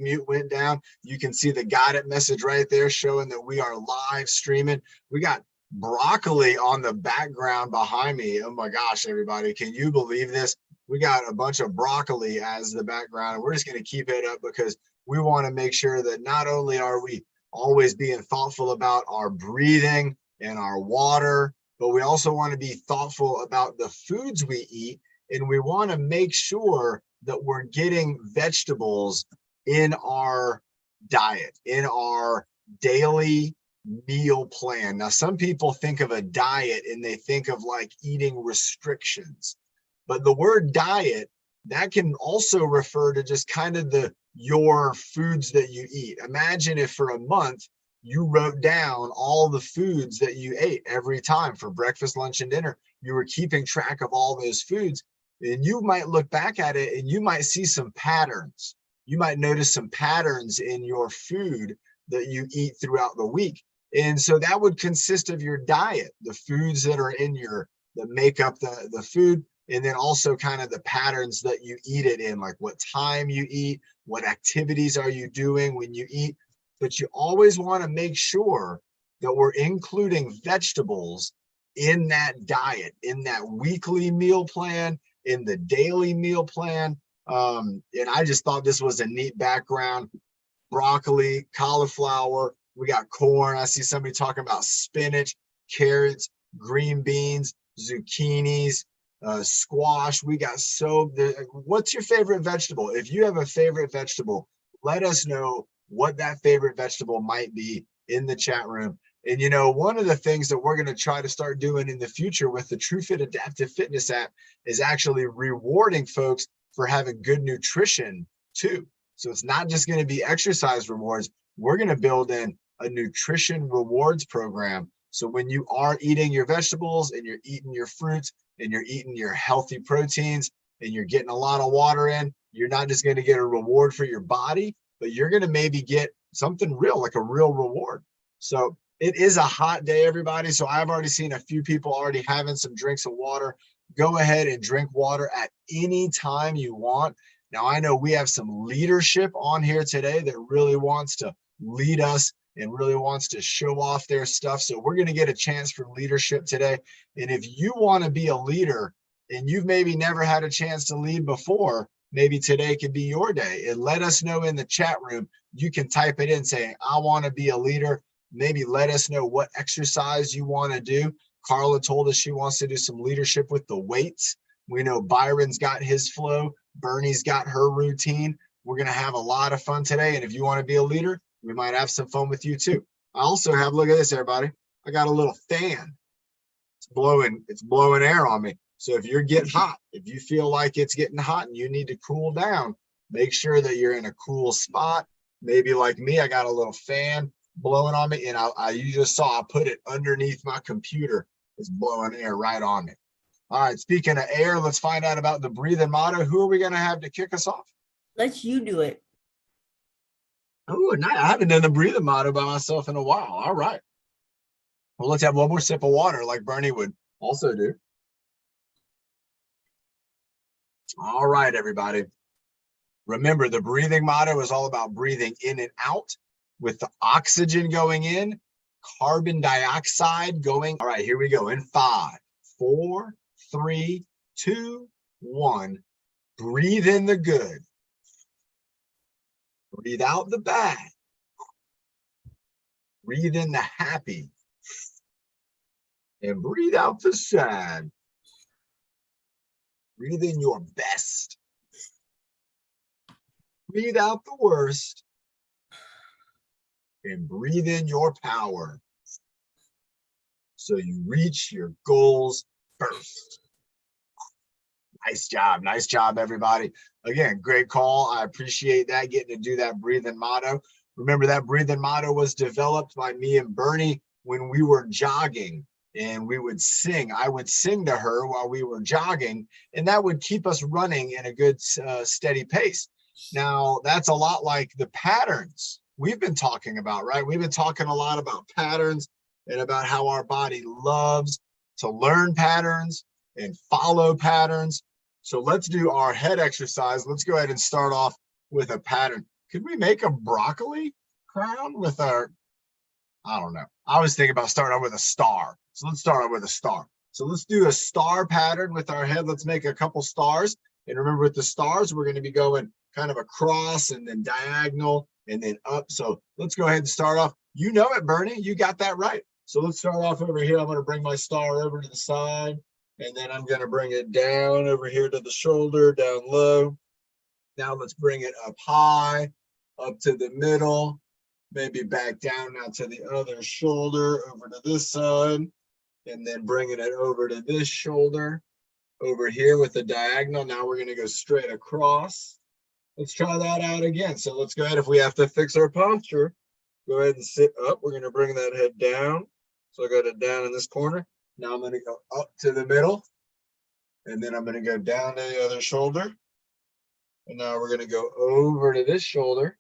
mute went down. You can see the guided message right there showing that we are live streaming. We got broccoli on the background behind me. Oh my gosh, everybody, can you believe this? We got a bunch of broccoli as the background, and we're just going to keep it up because we want to make sure that not only are we always being thoughtful about our breathing and our water, but we also want to be thoughtful about the foods we eat, and we want to make sure that we're getting vegetables in our diet, in our daily meal plan. Now, some people think of a diet and they think of like eating restrictions, but the word diet, that can also refer to just kind of your foods that you eat. Imagine if for a month you wrote down all the foods that you ate every time for breakfast, lunch, and dinner. You were keeping track of all those foods, and you might look back at it and you might see some patterns. You might notice some patterns in your food that you eat throughout the week. And so that would consist of your diet, the foods that are in that make up the food, and then also kind of the patterns that you eat it in, like what time you eat, what activities are you doing when you eat. But you always want to make sure that we're including vegetables in that diet, in that weekly meal plan, in the daily meal plan. And I just thought this was a neat background. Broccoli, cauliflower, we got corn. I see somebody talking about spinach, carrots, green beans, zucchinis, squash. We got what's your favorite vegetable? If you have a favorite vegetable, let us know what that favorite vegetable might be in the chat room. And you know, one of the things that we're going to try to start doing in the future with the TruFit Adaptive Fitness app is actually rewarding folks for having good nutrition too. So it's not just going to be exercise rewards. We're going to build in a nutrition rewards program. So when you are eating your vegetables and you're eating your fruits and you're eating your healthy proteins and you're getting a lot of water in, you're not just going to get a reward for your body, but you're going to maybe get something real, like a real reward. So it is a hot day, everybody. So I've already seen a few people already having some drinks of water. Go ahead and drink water at any time you want. Now, I know we have some leadership on here today that really wants to lead us and really wants to show off their stuff. So we're going to get a chance for leadership today. And if you want to be a leader and you've maybe never had a chance to lead before, maybe today could be your day. And let us know in the chat room. You can type it in saying, I want to be a leader. Maybe let us know what exercise you want to do. Carla told us she wants to do some leadership with the weights. We know Byron's got his flow. Bernie's got her routine. We're going to have a lot of fun today. And if you want to be a leader, we might have some fun with you too. I also have, look at this, everybody. I got a little fan. It's blowing air on me. So if you're getting hot, if you feel like it's getting hot and you need to cool down, make sure that you're in a cool spot. Maybe like me, I got a little fan blowing on me, and you just saw I put it underneath my computer. It's blowing air right on me. All right, speaking of air, let's find out about the breathing motto. Who are we going to have to kick us off? Let you do it. Oh, nice. I haven't done the breathing motto by myself in a while. All right. Well, let's have one more sip of water like Bernie would also do. All right, everybody. Remember, the breathing motto is all about breathing in and out with the oxygen going in, carbon dioxide going. All right, here we go. In 5, 4, 3, 2, 1. Breathe in the good. Breathe out the bad. Breathe in the happy. And breathe out the sad. Breathe in your best. Breathe out the worst. And breathe in your power. So you reach your goals first. Nice job. Nice job, everybody. Again, great call. I appreciate that, getting to do that breathing motto. Remember, that breathing motto was developed by me and Bernie when we were jogging, and we would sing. I would sing to her while we were jogging, and that would keep us running in a good, steady pace. Now, that's a lot like the patterns we've been talking about, right? We've been talking a lot about patterns and about how our body loves to learn patterns and follow patterns. So let's do our head exercise. Let's go ahead and start off with a pattern. could we make a broccoli crown with our, I don't know. I was thinking about starting out with a star. So let's start out with a star. So let's do a star pattern with our head. Let's make a couple stars. And remember, with the stars, we're going to be going kind of across and then diagonal and then up. So let's go ahead and start off. You know it, Bernie. You got that right. So let's start off over here. I'm going to bring my star over to the side. And then I'm going to bring it down over here to the shoulder, down low. Now let's bring it up high, up to the middle, maybe back down now to the other shoulder, over to this side, and then bringing it over to this shoulder, over here with the diagonal. Now we're going to go straight across. Let's try that out again. So let's go ahead. If we have to fix our posture, go ahead and sit up. We're going to bring that head down. So I got it down in this corner. Now I'm going to go up to the middle, and then I'm going to go down to the other shoulder. And now we're going to go over to this shoulder,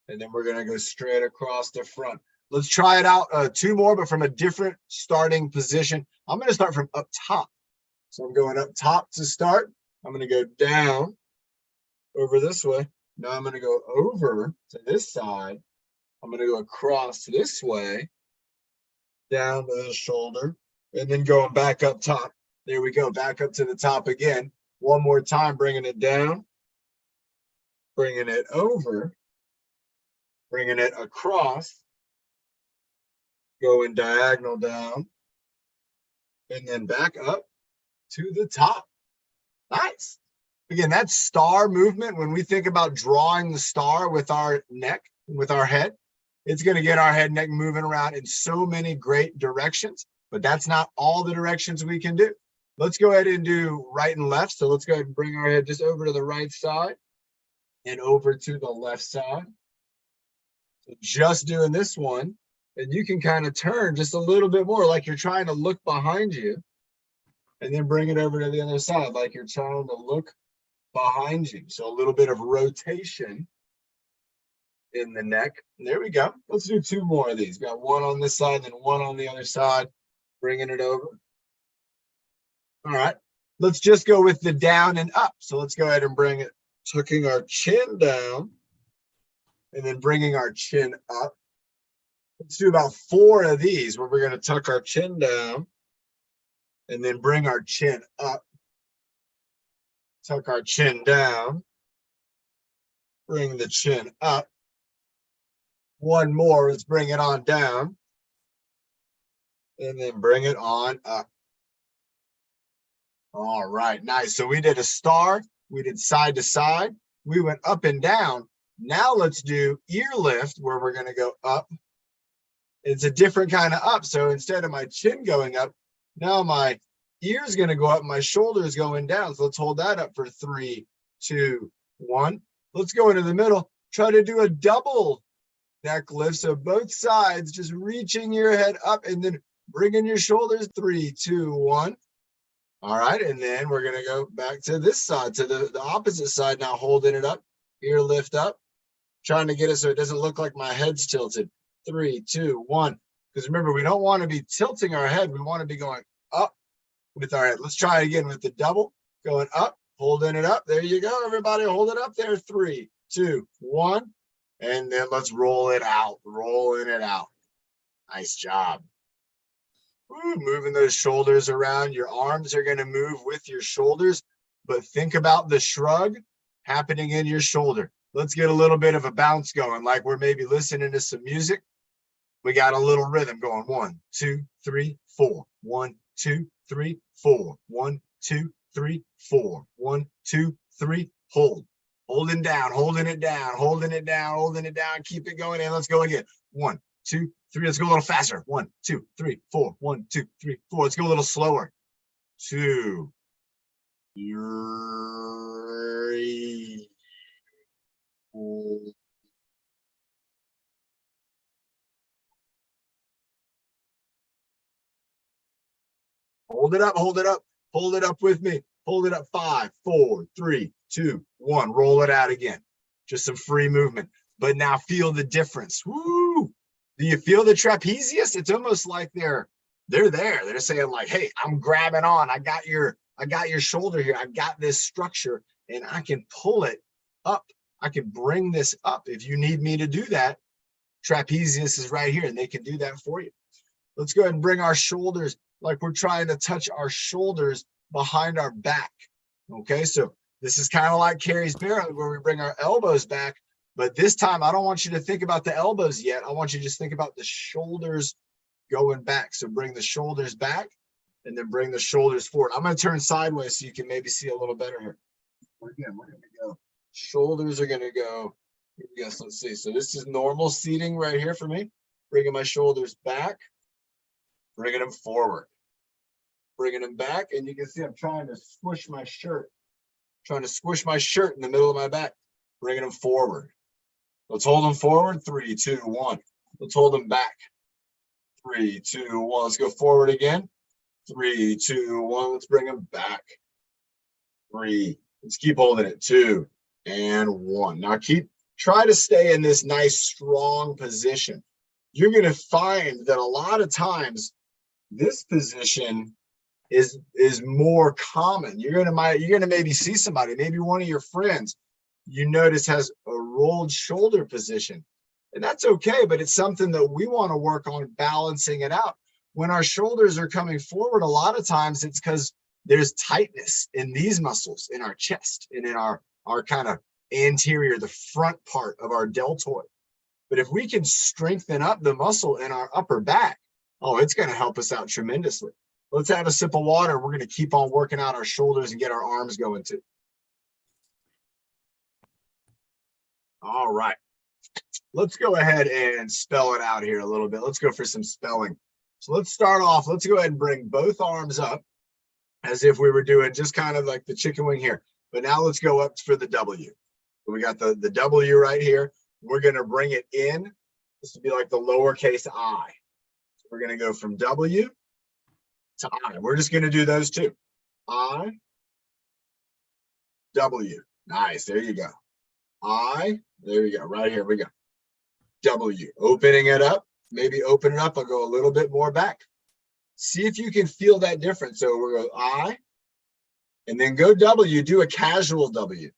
and then we're going to go straight across the front. Let's try it out 2 more, but from a different starting position. I'm going to start from up top. So I'm going up top to start. I'm going to go down over this way. Now I'm going to go over to this side. I'm going to go across this way, down to the shoulder, and then going back up top. There we go, back up to the top again. One more time, bringing it down, bringing it over, bringing it across, going diagonal down, and then back up to the top. Nice. Again, that star movement, when we think about drawing the star with our neck, with our head, it's going to get our head and neck moving around in so many great directions, but that's not all the directions we can do. Let's go ahead and do right and left. So let's go ahead and bring our head just over to the right side and over to the left side. So just doing this one, and you can kind of turn just a little bit more like you're trying to look behind you, and then bring it over to the other side like you're trying to look behind you. So a little bit of rotation in the neck. And there we go. Let's do 2 more of these. Got one on this side and one on the other side, bringing it over. All right. Let's just go with the down and up. So let's go ahead and bring it, tucking our chin down and then bringing our chin up. Let's do about 4 of these where we're going to tuck our chin down and then bring our chin up. Tuck our chin down, bring the chin up. 1 more, let's bring it on down, and then bring it on up. All right, nice. So we did a star, we did side to side, we went up and down. Now let's do ear lift, where we're going to go up. It's a different kind of up. So instead of my chin going up, now my ear is going to go up, my shoulder is going down. So let's hold that up for 3, 2, 1. Let's go into the middle. Try to do a double neck lift. So both sides, just reaching your head up and then bringing your shoulders. 3, 2, 1. All right. And then we're going to go back to this side, to the opposite side now, holding it up. Ear lift up. Trying to get it so it doesn't look like my head's tilted. 3, 2, 1. Because remember, we don't want to be tilting our head. We want to be going up with our head. Let's try it again with the double. Going up, holding it up. There you go, everybody. Hold it up there. 3, 2, 1. And then let's roll it out. Rolling it out. Nice job. Ooh, moving those shoulders around. Your arms are going to move with your shoulders, but think about the shrug happening in your shoulder. Let's get a little bit of a bounce going, like we're maybe listening to some music. We got a little rhythm going. 1, 2, 3, 4. 1, 2, 3, 4. 1, 2, 3, 4. 1, 2, 3. Hold. Holding down, holding it down, holding it down, holding it down. Keep it going. And let's go again. 1, 2, 3. Let's go a little faster. 1, 2, 3, 4. 1, 2, 3, 4. Let's go a little slower. 2, 3, 4. Hold it up, hold it up, hold it up with me. Hold it up. 5, 4, 3, 2, 1. Roll it out again. Just some free movement. But now feel the difference. Woo! Do you feel the trapezius? It's almost like they're there. They're saying like, hey, I'm grabbing on. I got your shoulder here. I got this structure and I can pull it up I can bring this up. If you need me to do that, trapezius is right here and they can do that for you. Let's go ahead and bring our shoulders like we're trying to touch our shoulders behind our back. Okay, so this is kind of like Carrie's Barrel where we bring our elbows back, but this time I don't want you to think about the elbows yet. I want you to just think about the shoulders going back. So bring the shoulders back and then bring the shoulders forward. I'm going to turn sideways so you can maybe see a little better here. Again, we're going to go. Shoulders are going to go. Yes, let's see. So this is normal seating right here for me. Bringing my shoulders back, bringing them forward, bringing them back. And you can see I'm trying to squish my shirt. Trying to squish my shirt in the middle of my back. Bringing them forward. Let's hold them forward. 3, 2, 1. Let's hold them back. 3, 2, 1. Let's go forward again. 3, 2, 1. Let's bring them back. 3. Let's keep holding it. 2 and 1. Now try to stay in this nice strong position. You're going to find that a lot of times this position is more common. You're gonna maybe see somebody, maybe one of your friends you notice has a rolled shoulder position, and that's okay, but it's something that we want to work on balancing it out. When our shoulders are coming forward, a lot of times it's because there's tightness in these muscles in our chest and in our kind of anterior, the front part of our deltoid. But if we can strengthen up the muscle in our upper back, oh, it's going to help us out tremendously. Let's have a sip of water. We're going to keep on working out our shoulders and get our arms going too. All right. Let's go ahead and spell it out here a little bit. Let's go for some spelling. So let's start off. Let's go ahead and bring both arms up as if we were doing just kind of like the chicken wing here. But now let's go up for the W. So we got the W right here. We're going to bring it in. This would be like the lowercase I. So we're going to go from W to I. We're just going to do those two. I, W. Nice. There you go. I, there we go. Right here we go. W. Opening it up. Maybe open it up. I'll go a little bit more back. See if you can feel that difference. So we'll go I, and then go W. Do a casual W.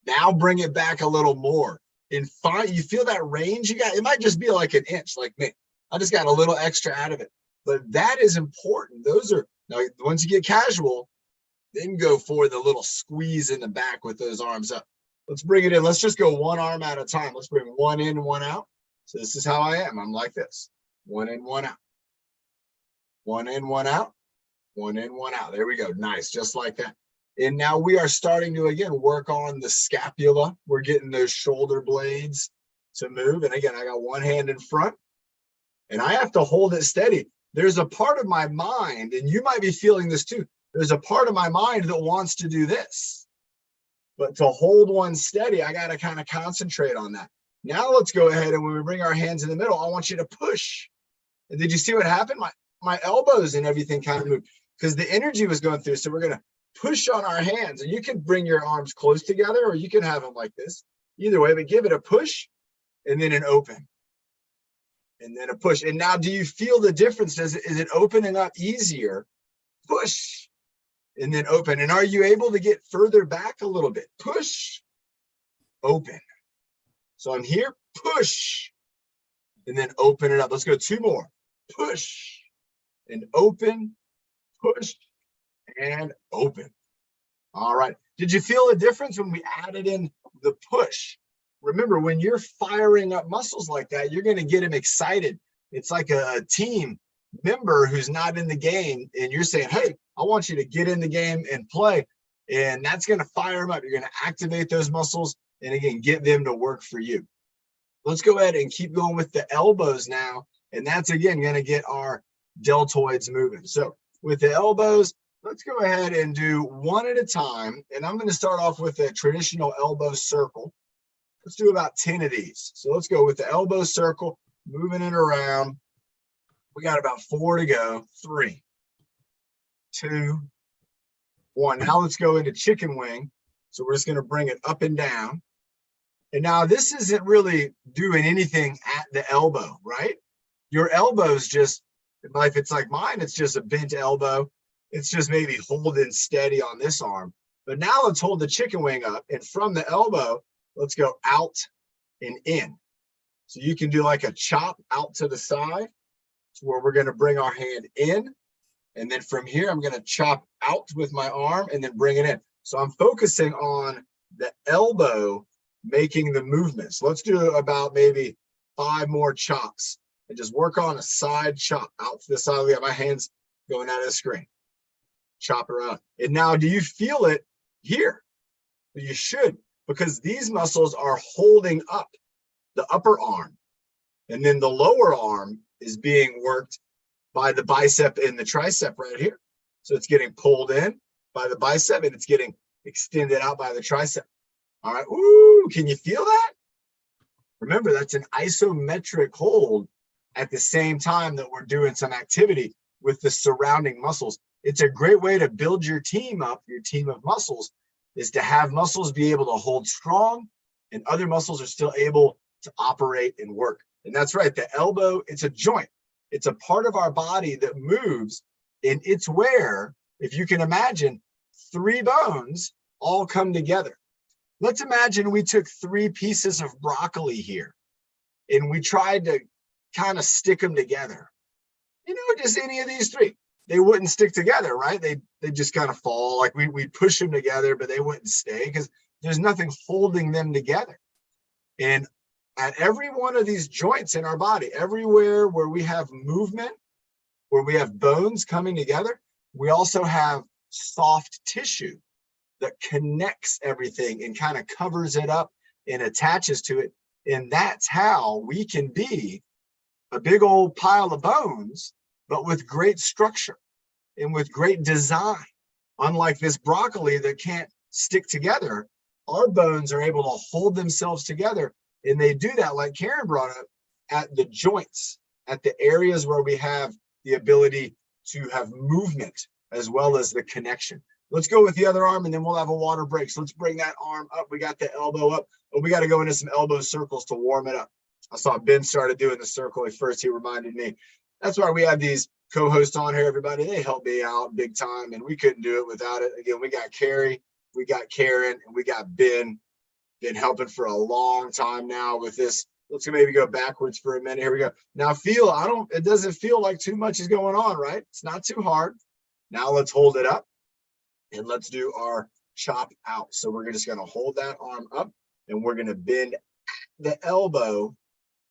Now bring it back a little more. And you feel that range you got? It might just be like an inch, like me. I just got a little extra out of it. But that is important. Those are, now once you get casual, then go for the little squeeze in the back with those arms up. Let's bring it in. Let's just go one arm at a time. Let's bring one in, one out. So this is how I am. I'm like this. One in, one out. One in, one out. One in, one out. There we go. Nice. Just like that. And now we are starting to, again, work on the scapula. We're getting those shoulder blades to move. And again, I got one hand in front and I have to hold it steady. There's a part of my mind, and you might be feeling this too. There's a part of my mind that wants to do this. But to hold one steady, I got to kind of concentrate on that. Now let's go ahead, and when we bring our hands in the middle, I want you to push. And did you see what happened? My elbows and everything kind of moved because the energy was going through. So we're going to push on our hands, and you can bring your arms close together or you can have them like this. Either way, but give it a push and then an open. And then a push. And now, do you feel the difference? Is it opening up easier? Push and then open. And are you able to get further back a little bit? Push, open. So I'm here, push, and then open it up. Let's go two more. Push and open, push and open. All right. Did you feel a difference when we added in the push? Remember, when you're firing up muscles like that, you're going to get them excited. It's like a team member who's not in the game, and you're saying, hey, I want you to get in the game and play. And that's going to fire them up. You're going to activate those muscles and, again, get them to work for you. Let's go ahead and keep going with the elbows now. And that's, again, going to get our deltoids moving. So with the elbows, let's go ahead and do one at a time. And I'm going to start off with a traditional elbow circle. Let's do about 10 of these. So let's go with the elbow circle, moving it around. We got about 4 to go. 3, 2, 1. Now let's go into chicken wing. So we're just going to bring it up and down. And now this isn't really doing anything at the elbow, right? Your elbow's just, if it's like mine, it's just a bent elbow. It's just maybe holding steady on this arm. But now let's hold the chicken wing up. And from the elbow, Let's go out and in. So you can do like a chop out to the side, where we're going to bring our hand in. And then from here, I'm going to chop out with my arm and then bring it in. So I'm focusing on the elbow making the movement. So let's do about maybe 5 more chops and just work on a side chop out to the side. We have my hands going out of the screen. Chop around. And now, do you feel it here? You should, because these muscles are holding up the upper arm. And then the lower arm is being worked by the bicep and the tricep right here. So it's getting pulled in by the bicep and it's getting extended out by the tricep. All right. Ooh, can you feel that? Remember, that's an isometric hold at the same time that we're doing some activity with the surrounding muscles. It's a great way to build your team up, your team of muscles, is to have muscles be able to hold strong and other muscles are still able to operate and work. And that's right, the elbow, it's a joint. It's a part of our body that moves, and it's where, if you can imagine, 3 bones all come together. Let's imagine we took 3 pieces of broccoli here and we tried to kind of stick them together. You know, just any of these 3. They wouldn't stick together, right? They just kind of fall. Like we'd push them together, but they wouldn't stay because there's nothing holding them together. And at every one of these joints in our body, everywhere where we have movement, where we have bones coming together, we also have soft tissue that connects everything and kind of covers it up and attaches to it. And that's how we can be a big old pile of bones, but with great structure and with great design. Unlike this broccoli that can't stick together, our bones are able to hold themselves together. And they do that, like Karen brought up, at the joints, at the areas where we have the ability to have movement as well as the connection. Let's go with the other arm and then we'll have a water break. So let's bring that arm up. We got the elbow up, but we got to go into some elbow circles to warm it up. I saw Ben started doing the circle at first. He reminded me. That's why we have these co-hosts on here, everybody. They help me out big time, and we couldn't do it without it. Again, we got Carrie, we got Karen, and we got Ben. Been helping for a long time now with this. Let's maybe go backwards for a minute. Here we go. Now it doesn't feel like too much is going on, right? It's not too hard. Now let's hold it up and let's do our chop out. So we're just going to hold that arm up and we're going to bend the elbow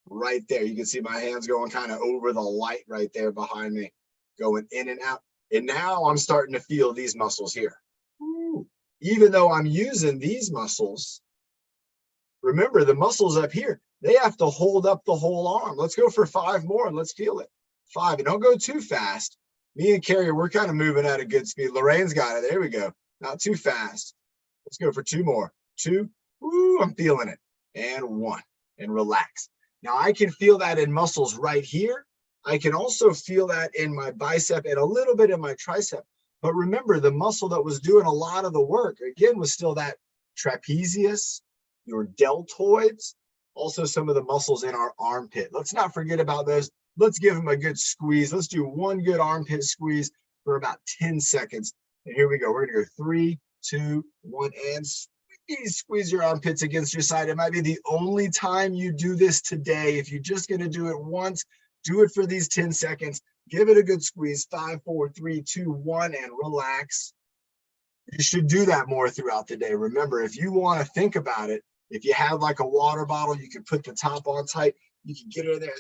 right there. You can see my hands going kind of over the light right there behind me, going in and out. And now I'm starting to feel these muscles here. Ooh. Even though I'm using these muscles, remember the muscles up here, they have to hold up the whole arm. Let's go for 5 more and let's feel it. 5, and don't go too fast. Me and Carrie, we're kind of moving at a good speed. Lorraine's got it. There we go. Not too fast. Let's go for 2 more. 2. Ooh, I'm feeling it. And 1. And relax. Now I can feel that in muscles right here. I can also feel that in my bicep and a little bit in my tricep. But remember, the muscle that was doing a lot of the work, again, was still that trapezius, your deltoids, also some of the muscles in our armpit. Let's not forget about those. Let's give them a good squeeze. Let's do 1 good armpit squeeze for about 10 seconds. And here we go. We're going to go 3, 2, 1, and squeeze your armpits against your side. It might be the only time you do this today. If you're just going to do it once, do it for these 10 seconds. Give it a good squeeze. 5, 4, 3, 2, 1, and relax. You should do that more throughout the day. Remember, if you want to think about it, if you have like a water bottle, you can put the top on tight. You can get it there,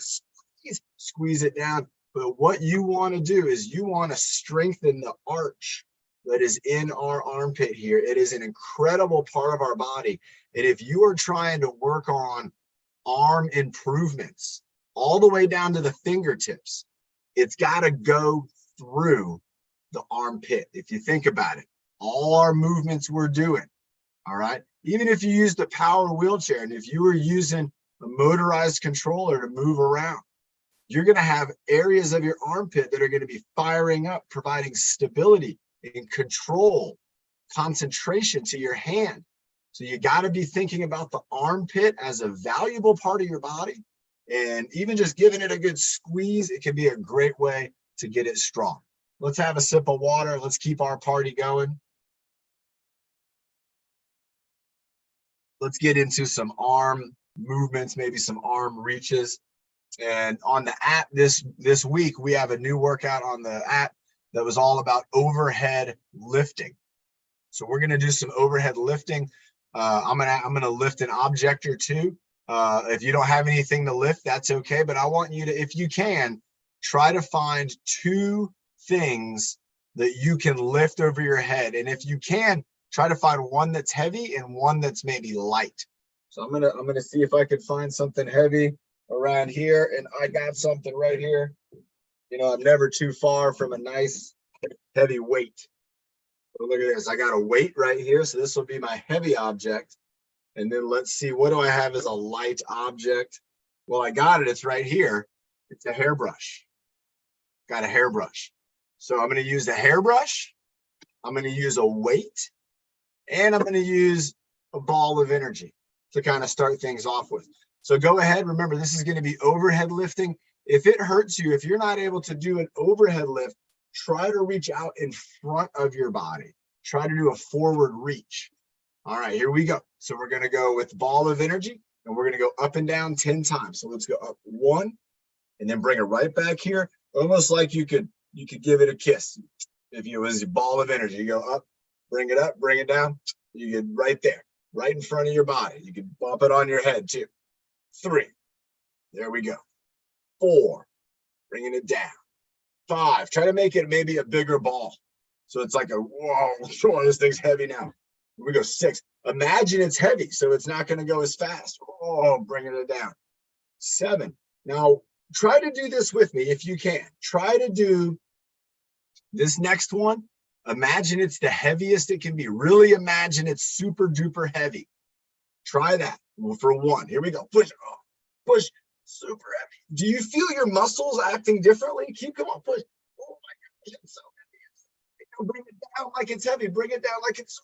squeeze it down. But what you want to do is you want to strengthen the arch that is in our armpit here. It is an incredible part of our body. And if you are trying to work on arm improvements all the way down to the fingertips, it's got to go through the armpit. If you think about it, all our movements we're doing, all right, even if you use the power wheelchair and if you were using a motorized controller to move around, you're going to have areas of your armpit that are going to be firing up, providing stability and control, concentration to your hand. So you got to be thinking about the armpit as a valuable part of your body. And even just giving it a good squeeze, it can be a great way to get it strong. Let's have a sip of water. Let's keep our party going. Let's get into some arm movements, maybe some arm reaches. And on the app this week, we have a new workout on the app that was all about overhead lifting. So we're gonna do some overhead lifting. I'm gonna lift an object or two. If you don't have anything to lift, that's okay. But I want you to, if you can, try to find two things that you can lift over your head. And if you can, try to find one that's heavy and one that's maybe light. So I'm gonna see if I could find something heavy around here, and I got something right here. You know, I'm never too far from a nice heavy weight. But look at this, I got a weight right here, so this will be my heavy object. And then let's see, what do I have as a light object? Well, I got it, it's right here. It's a hairbrush. Got a hairbrush. So I'm gonna use the hairbrush, I'm gonna use a weight, and I'm gonna use a ball of energy to kind of start things off with. So go ahead, remember, this is gonna be overhead lifting. If it hurts you, if you're not able to do an overhead lift, try to reach out in front of your body. Try to do a forward reach. All right, here we go. So we're gonna go with ball of energy, and we're gonna go up and down 10 times. So let's go up 1, and then bring it right back here, almost like you could give it a kiss. If it was a ball of energy, you go up, bring it down, you get right there, right in front of your body. You can bump it on your head too. 3, there we go. 4, bringing it down. 5, try to make it maybe a bigger ball. So it's like a, whoa, this thing's heavy now. Here we go. 6, imagine it's heavy, so it's not gonna go as fast. Oh, bringing it down. 7, now try to do this with me if you can. Try to do this next one. Imagine it's the heaviest it can be. Really imagine it's super duper heavy. Try that for 1. Here we go. Push, push, super heavy. Do you feel your muscles acting differently? Come on, push. Oh my gosh, it's so heavy. Bring it down like it's heavy. Bring it down like it's,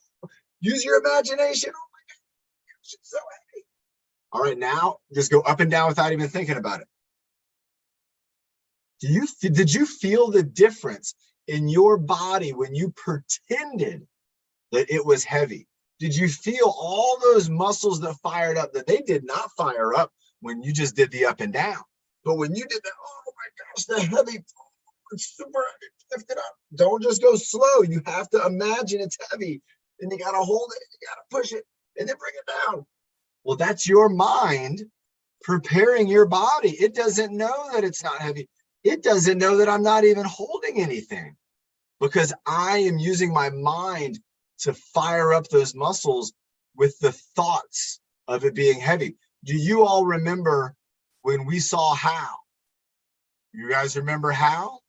use your imagination. Oh my gosh, it's so heavy. All right, now just go up and down without even thinking about it. Did you feel the difference in your body when you pretended that it was heavy? Did you feel all those muscles that fired up that they did not fire up when you just did the up and down? But when you did that, oh my gosh, the heavy, it's super heavy, lift it up. Don't just go slow. You have to imagine it's heavy, and you gotta hold it, you gotta push it, and then bring it down. Well, that's your mind preparing your body. It doesn't know that it's not heavy. It doesn't know that I'm not even holding anything, because I am using my mind to fire up those muscles with the thoughts of it being heavy. Do you all remember when we saw Hal? You guys remember Hal?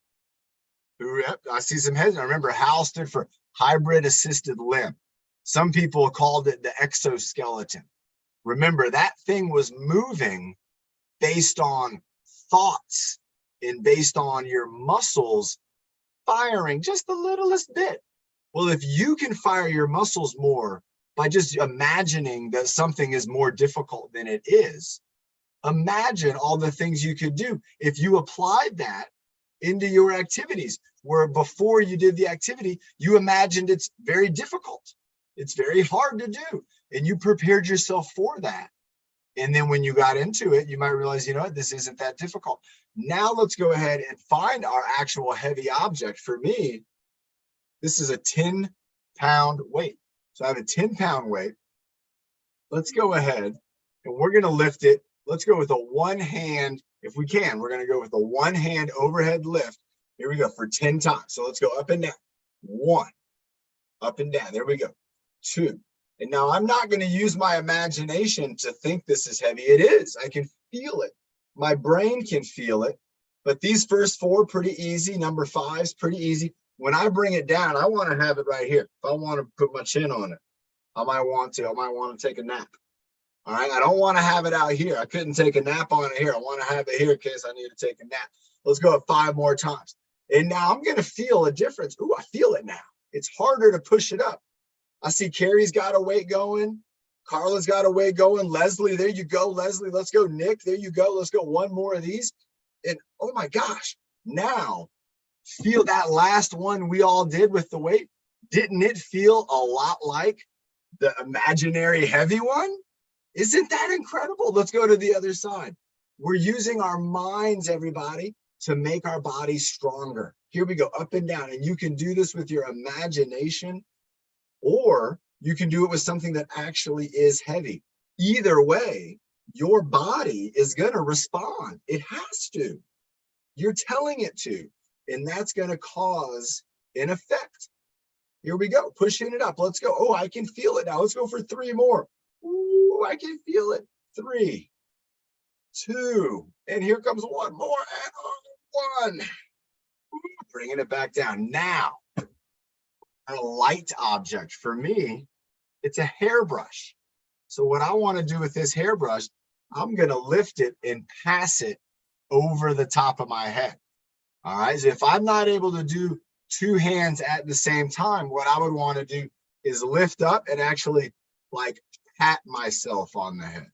Yep, I see some heads. I remember Hal stood for hybrid assisted limb. Some people called it the exoskeleton. Remember, that thing was moving based on thoughts and based on your muscles firing just the littlest bit. Well, if you can fire your muscles more by just imagining that something is more difficult than it is, imagine all the things you could do if you applied that into your activities, where before you did the activity, you imagined it's very difficult. It's very hard to do. And you prepared yourself for that. And then when you got into it, you might realize, you know what, this isn't that difficult. Now let's go ahead and find our actual heavy object. For me, this is a 10-pound weight. So I have a 10-pound weight. Let's go ahead and we're going to lift it. Let's go with a one hand. If we can, we're going to go with a one hand overhead lift. Here we go for 10 times. So let's go up and down. 1, up and down. There we go. 2. And now I'm not going to use my imagination to think this is heavy. It is. I can feel it. My brain can feel it. But these first 4, pretty easy. Number 5 is pretty easy. When I bring it down, I want to have it right here. If I want to put my chin on it, I might want to take a nap. All right. I don't want to have it out here. I couldn't take a nap on it here. I want to have it here in case I need to take a nap. Let's go at 5 more times. And now I'm going to feel a difference. Ooh, I feel it now. It's harder to push it up. I see Carrie's got a weight going. Carla's got a weight going. Leslie, there you go. Leslie, let's go. Nick, there you go. Let's go 1 more of these. And oh my gosh, now feel that last one we all did with the weight. Didn't it feel a lot like the imaginary heavy one? Isn't that incredible? Let's go to the other side. We're using our minds, everybody, to make our bodies stronger. Here we go, up and down. And you can do this with your imagination, or you can do it with something that actually is heavy. Either way, your body is going to respond. It has to. You're telling it to. And that's going to cause an effect. Here we go, pushing it up. Let's go. Oh, I can feel it now. Let's go for 3 more. Ooh, I can feel it. 3, 2, and here comes 1 more, and 1. Ooh, bringing it back down. Now, a light object. For me, it's a hairbrush. So what I want to do with this hairbrush, I'm going to lift it and pass it over the top of my head. All right, so if I'm not able to do 2 hands at the same time, what I would want to do is lift up and actually like pat myself on the head.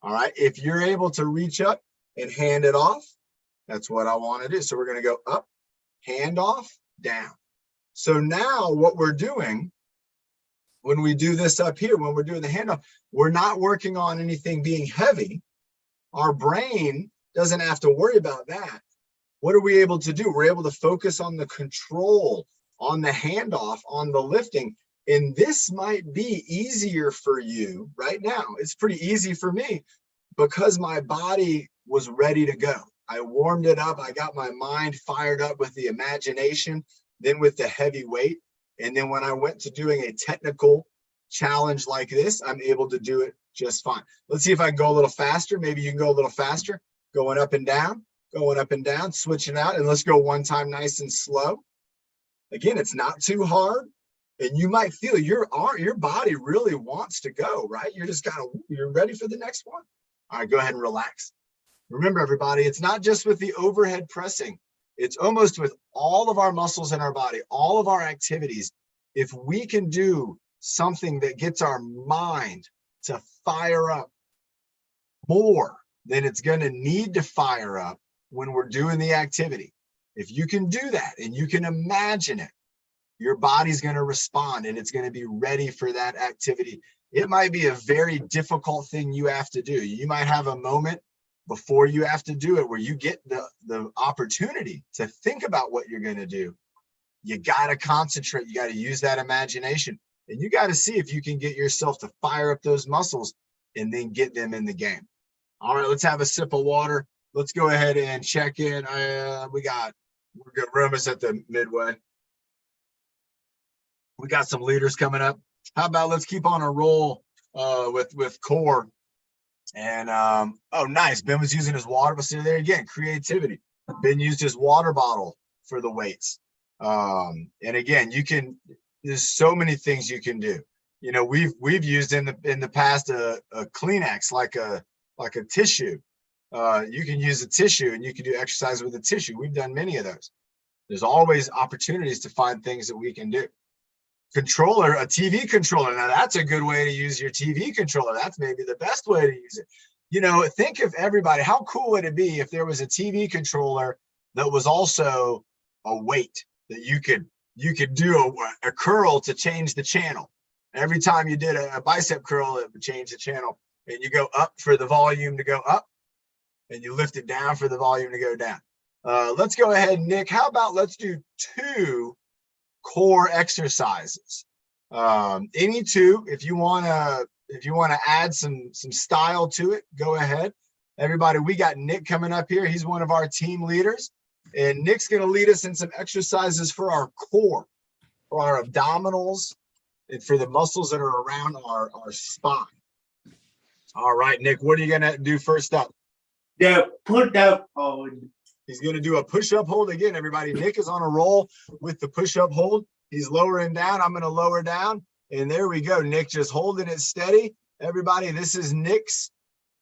All right, if you're able to reach up and hand it off, that's what I want to do. So we're going to go up, hand off, down. So now what we're doing when we do this up here, when we're doing the handoff, we're not working on anything being heavy. Our brain doesn't have to worry about that. What are we able to do? We're able to focus on the control, on the handoff, on the lifting. And this might be easier for you right now. It's pretty easy for me because my body was ready to go. I warmed it up. I got my mind fired up with the imagination, then with the heavy weight. And then when I went to doing a technical challenge like this, I'm able to do it just fine. Let's see if I can go a little faster. Maybe you can go a little faster, going up and down. Going up and down, switching out, and let's go 1 time nice and slow. Again, it's not too hard, and you might feel your body really wants to go, right? You're ready for the next one. All right, go ahead and relax. Remember, everybody, it's not just with the overhead pressing. It's almost with all of our muscles in our body, all of our activities. If we can do something that gets our mind to fire up more than it's going to need to fire up when we're doing the activity. If you can do that and you can imagine it, your body's going to respond and it's going to be ready for that activity. It might be a very difficult thing you have to do. You might have a moment before you have to do it where you get the opportunity to think about what you're going to do. You got to concentrate. You got to use that imagination, and you got to see if you can get yourself to fire up those muscles and then get them in the game. All right, let's have a sip of water. Let's go ahead and check in. We're good. We're almost at the midway. We got some leaders coming up. How about let's keep on a roll with core. And oh, nice. Ben was using his water. But see there again, creativity. Ben used his water bottle for the weights. And again, there's so many things you can do. You know, we've used in the past a Kleenex, like a tissue. You can use a tissue and you can do exercise with a tissue. We've done many of those. There's always opportunities to find things that we can do. Controller, a TV controller. Now that's a good way to use your TV controller. That's maybe the best way to use it. You know, think of everybody. How cool would it be if there was a TV controller that was also a weight that you could do a curl to change the channel. Every time you did a bicep curl, it would change the channel. And you go up for the volume to go up, and you lift it down for the volume to go down. Let's go ahead, Nick. How about let's do 2 core exercises? Any 2. If you want to add some style to it, go ahead. Everybody, we got Nick coming up here. He's one of our team leaders, and Nick's going to lead us in some exercises for our core, for our abdominals, and for the muscles that are around our spine. All right, Nick, what are you going to do first up? The push-up hold. He's going to do a push-up hold again, everybody. Nick is on a roll with the push-up hold. He's lowering down. I'm going to lower down. And there we go. Nick just holding it steady. Everybody, this is Nick's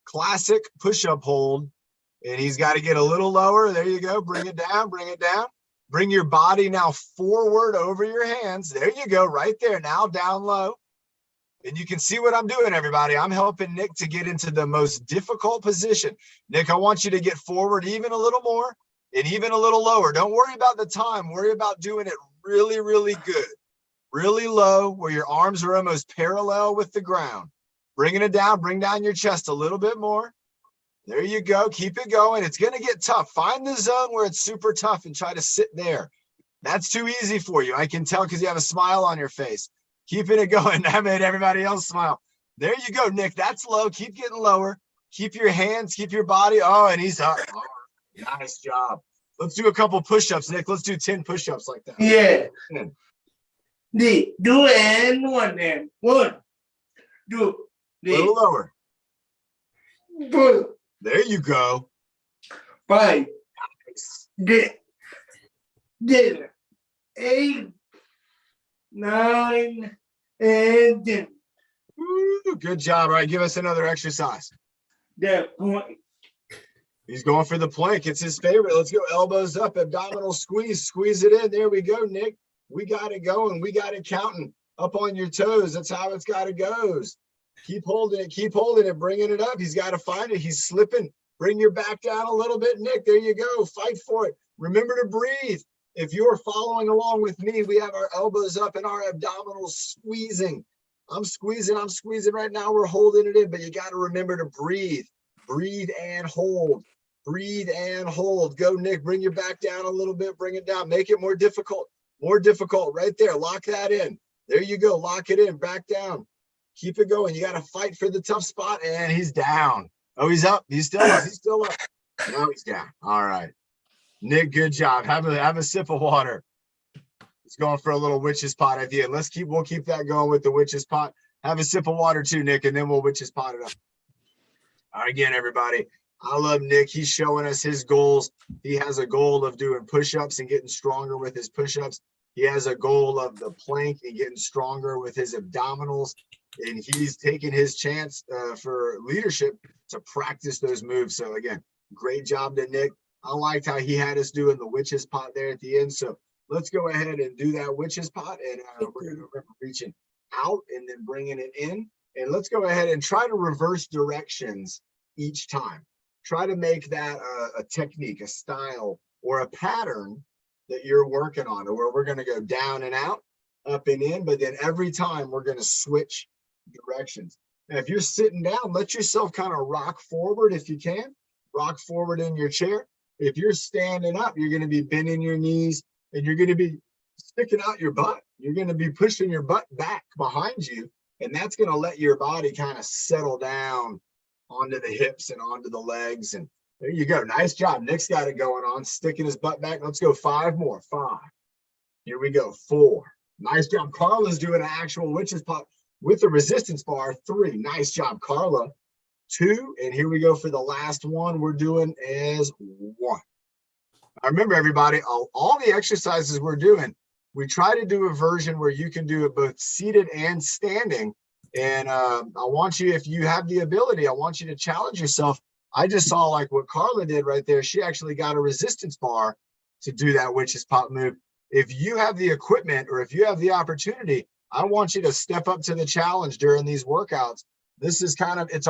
classic push-up hold. And he's got to get a little lower. There you go. Bring it down. Bring it down. Bring your body now forward over your hands. There you go. Right there. Now down low. And you can see what I'm doing, everybody. I'm helping Nick to get into the most difficult position. Nick, I want you to get forward even a little more and even a little lower. Don't worry about the time. Worry about doing it really, really good. Really low, where your arms are almost parallel with the ground. Bringing it down, bring down your chest a little bit more. There you go. Keep it going. It's going to get tough. Find the zone where it's super tough and try to sit there. That's too easy for you. I can tell because you have a smile on your face. Keeping it going. That made everybody else smile. There you go, Nick. That's low. Keep getting lower. Keep your hands, keep your body. Oh, and he's up. Oh, nice job. Let's do a couple push-ups, Nick. Let's do 10 push-ups like that. Yeah. Do and one and one. Do. A little lower. Two. There you go. 5. Nice. 8, 9, and 10. Ooh, good job. All right, give us another exercise. That point. He's going for the plank. It's his favorite. Let's go. Elbows up, abdominal squeeze. Squeeze it in. There we go, Nick. We got it going. We got it counting. Up on your toes. That's how it's got to go. Keep holding it. Keep holding it. Bringing it up. He's got to find it. He's slipping. Bring your back down a little bit, Nick. There you go. Fight for it. Remember to breathe. If you're following along with me, we have our elbows up and our abdominals squeezing. I'm squeezing right now. We're holding it in, but you got to remember to breathe. Breathe and hold. Breathe and hold. Go, Nick. Bring your back down a little bit. Bring it down. Make it more difficult. More difficult right there. Lock that in. There you go. Lock it in. Back down. Keep it going. You got to fight for the tough spot, and he's down. Oh, he's up. He's still up. He's still up. Now he's down. All right. Nick, good job. Have a sip of water. It's going for a little witch's pot at the end. We'll keep that going with the witch's pot. Have a sip of water too, Nick, and then we'll witch's pot it up. All right, again, everybody. I love Nick. He's showing us his goals. He has a goal of doing push-ups and getting stronger with his push-ups. He has a goal of the plank and getting stronger with his abdominals. And he's taking his chance for leadership to practice those moves. So again, great job to Nick. I liked how he had us doing the witch's pot there at the end. So let's go ahead and do that witch's pot. And we're going to remember reaching out and then bringing it in. And let's go ahead and try to reverse directions each time. Try to make that a technique, a style, or a pattern that you're working on, or where we're going to go down and out, up and in, but then every time we're going to switch directions. Now, if you're sitting down, let yourself kind of rock forward if you can. Rock forward in your chair. If you're standing up, you're going to be bending your knees and you're going to be sticking out your butt. You're going to be pushing your butt back behind you, and that's going to let your body kind of settle down onto the hips and onto the legs. And there you go. Nice job. Nick's got it going on, sticking his butt back. Let's go 5 more. 5. Here we go. 4. Nice job. Carla's doing an actual witch's pot with the resistance bar. 3. Nice job, Carla. 2. And here we go for the last one we're doing is 1. Now remember, everybody, all the exercises we're doing, we try to do a version where you can do it both seated and standing. And I want you, if you have the ability, I want you to challenge yourself. I just saw like what Carla did right there. She actually got a resistance bar to do that witch's pot move. If you have the equipment or if you have the opportunity, I want you to step up to the challenge during these workouts. This is kind of, it's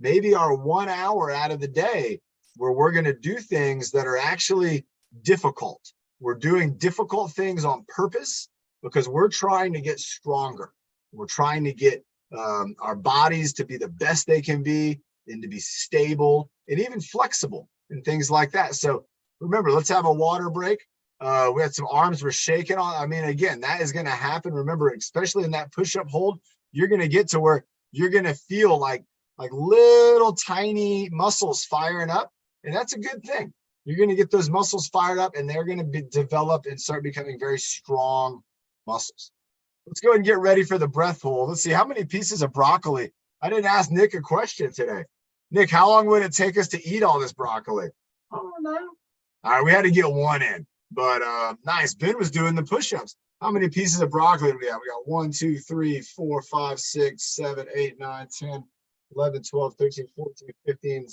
maybe our 1 hour out of the day where we're going to do things that are actually difficult. We're doing difficult things on purpose because we're trying to get stronger. We're trying to get our bodies to be the best they can be and to be stable and even flexible and things like that. So remember, let's have a water break. We had some arms we're shaking on. I mean, again, that is going to happen. Remember, especially in that push-up hold, you're going to get to where you're going to feel like little tiny muscles firing up. And that's a good thing. You're going to get those muscles fired up and they're going to be developed and start becoming very strong muscles. Let's go ahead and get ready for the breath hold. Let's see, how many pieces of broccoli? I didn't ask Nick a question today. Nick, how long would it take us to eat all this broccoli? I don't know. All right, we had to get 1 in, but nice. Ben was doing the push-ups. How many pieces of broccoli do we have? We got 1, 2, 3, 4, 5, 6, 7, 8, 9, 10, 11, 12, 13, 14, 15.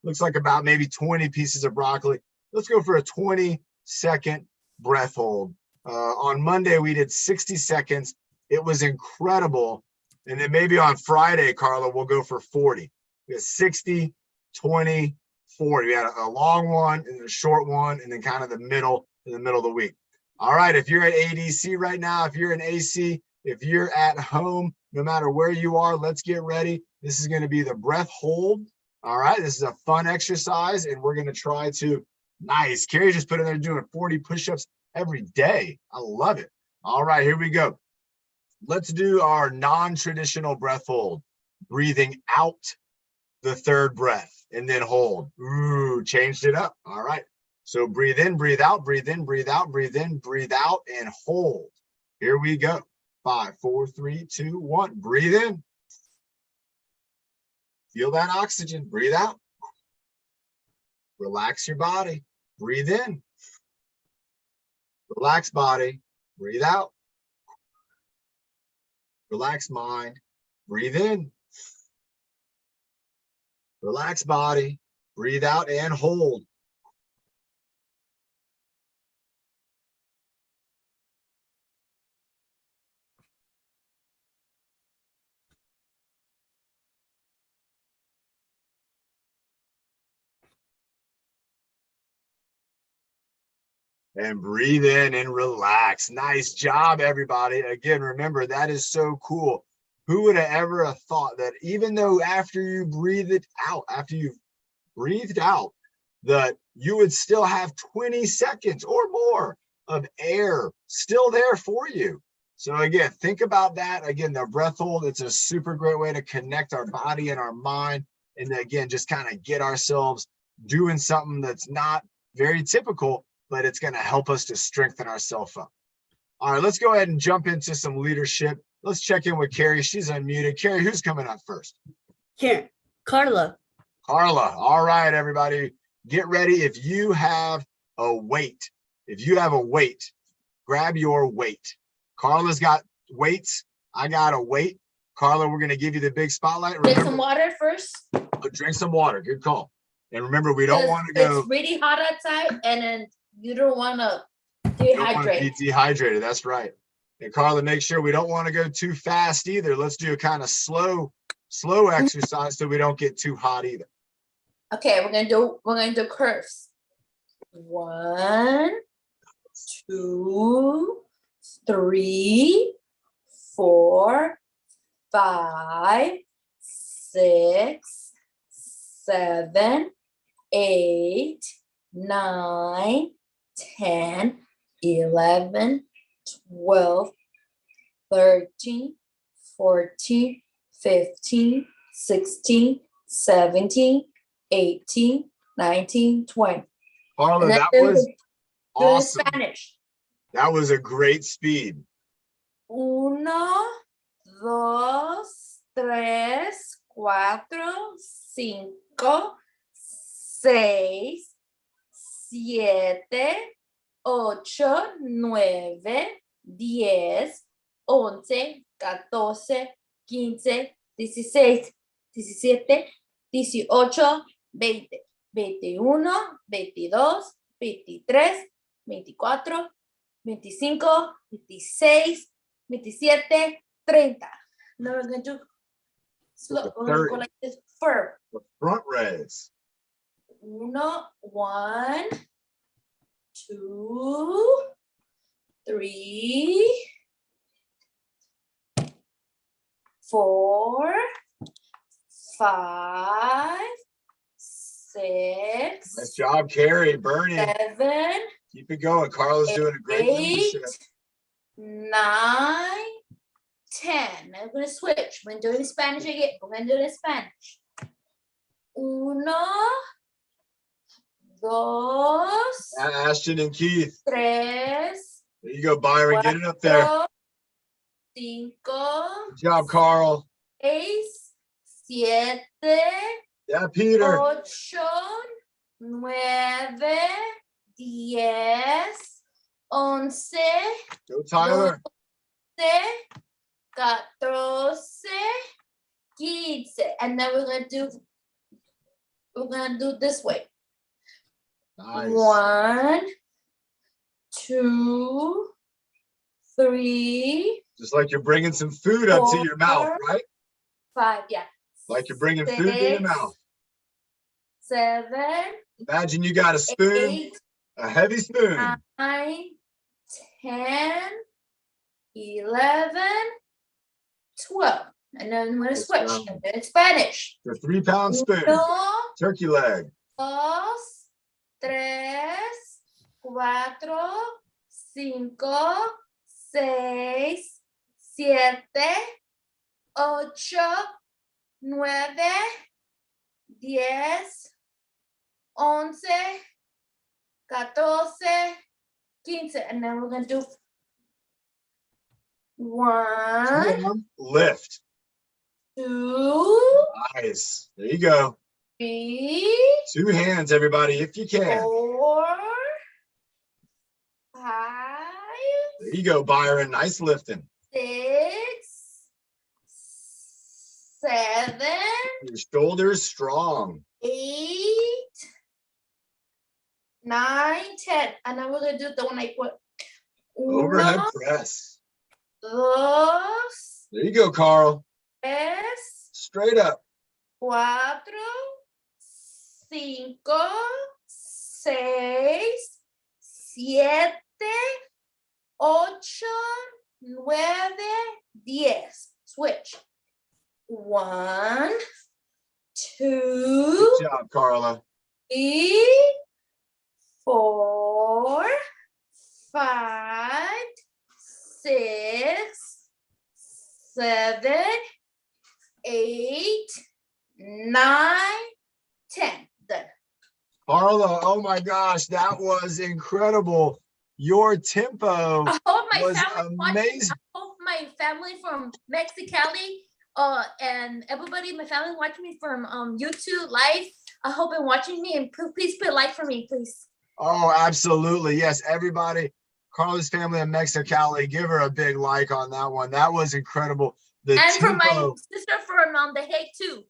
Looks like about maybe 20 pieces of broccoli. Let's go for a 20-second breath hold. On Monday, we did 60 seconds. It was incredible. And then maybe on Friday, Carla, we'll go for 40. We had 60, 20, 40. We had a long one and a short one, and then kind of in the middle of the week. All right, if you're at ADC right now, if you're in AC, if you're at home, no matter where you are, let's get ready. This is going to be the breath hold. All right, this is a fun exercise, and we're going to try to, nice. Carrie just put in there doing 40 push-ups every day. I love it. All right, here we go. Let's do our non-traditional breath hold. Breathing out the third breath and then hold. Ooh, changed it up. All right. So breathe in, breathe out, breathe in, breathe out, breathe in, breathe out, and hold. Here we go. 5, 4, 3, 2, 1. Breathe in. Feel that oxygen. Breathe out. Relax your body. Breathe in. Relax body. Breathe out. Relax mind. Breathe in. Relax body. Breathe out and hold. And breathe in and relax. Nice job, everybody. Again, remember, that is so cool. Who would have ever have thought that even though after you breathe it out, after you've breathed out, that you would still have 20 seconds or more of air still there for you. So again, think about that. Again, the breath hold, it's a super great way to connect our body and our mind. And again, just kind of get ourselves doing something that's not very typical, but it's going to help us to strengthen ourselves up. All right, let's go ahead and jump into some leadership. Let's check in with Carrie. She's unmuted. Carrie, who's coming up first? Here, Carla. Carla. All right, everybody, get ready. If you have a weight, grab your weight. Carla's got weights. I got a weight. Carla, we're going to give you the big spotlight. Drink some water first. Drink some water. Good call. And remember, we don't want to go. It's really hot outside, and then you don't want to be dehydrated. That's right. And Carla, make sure we don't want to go too fast either. Let's do a kind of slow exercise so we don't get too hot either. Okay, we're gonna do curves. 1, 2, 3, 4, 5, 6, 7, 8, 9, 10, 11, 12, 13, 14, 15, 16, 17, 18, 19, 20. Carla, that was awesome. Spanish. That was a great speed. 1, 2, 3, 4, 5, 6, 7, 8, 9, 10, 11, 14, 15, 16, 17, 18, 20, 21, 22, 23, 24, 25, 26, 27, 30. Now we're going to do slow. We're going to go like this. Firm. The front raise. 1, 2, 3, 4, 5, 6. Nice job, Carrie. Burning. 7. Keep it going. Carla's doing a great 8, leadership. 9, 10. I'm going to switch. We're going to do it in Spanish again. We're going to do it in Spanish. 1, 2. Ashton and Keith. 3. There you go, Byron. Get it up there. 5. Good job, Carl. 6, 7. Yeah, Peter. 8, 9, 10, 11. Go, Tyler. 14, 15. And then we're gonna do this way. Nice. 1, 2, 3. Just like you're bringing some food up to your mouth, right? 5, yeah. Like you're bringing food to your mouth. 7. Imagine you got a spoon, 8, a heavy spoon. 9, 10, 11, 12. And then I'm going to Let's switch. go. And then in Spanish. The 3-pound spoon. Uno, Turkey leg. dos, tres, cuatro, cinco, seis, siete, ocho, nueve, 10, 11, 14, 15. And then we're going to do 1, Lift. 2, Nice. There you go. 3, 2 hands, everybody, if you can. 4, 5, There you go, Byron. Nice lifting. 6, 7, Your shoulders strong. 8, 9, 10. And then we're going to do the one I put. Overhead Uno, press. dos, There you go, Carl. tres, Straight up. 4, 5, 6, 7, 8, 9, 10. Switch. 1, 2, Good job, Carla. 3, 4, 5, 6, 7, 8, 9, 10. Done. Carla, oh my gosh, that was incredible. Your tempo I hope my was family watching. amazing. I hope my family from Mexicali, and everybody in my family watching me from YouTube live. I hope they're watching me, and please put a like for me, please. Oh, absolutely. Yes, everybody. Carla's family in Mexicali, give her a big like on that one. That was incredible. The And for my tempo, sister from The Hague too.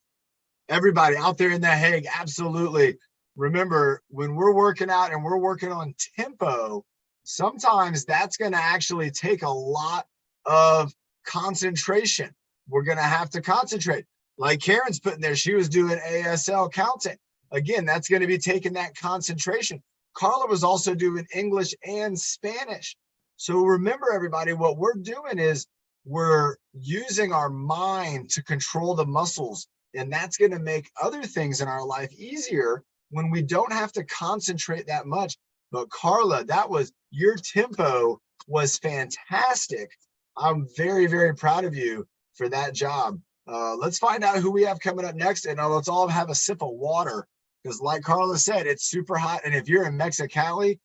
everybody out there in The Hague, absolutely. Remember, when we're working out and we're working on tempo, sometimes that's going to actually take a lot of concentration. We're going to have to concentrate. Like Karen's putting there, she was doing ASL counting. Again, that's going to be taking that concentration. Carla was also doing English and Spanish. So remember, everybody, what we're doing is we're using our mind to control the muscles, and that's going to make other things in our life easier when we don't have to concentrate that much. But Carla, that was, your tempo was fantastic. I'm very, very proud of you for that job. Let's find out who we have coming up next, and let's all have a sip of water, because like Carla said, it's super hot. And if you're in Mexicali,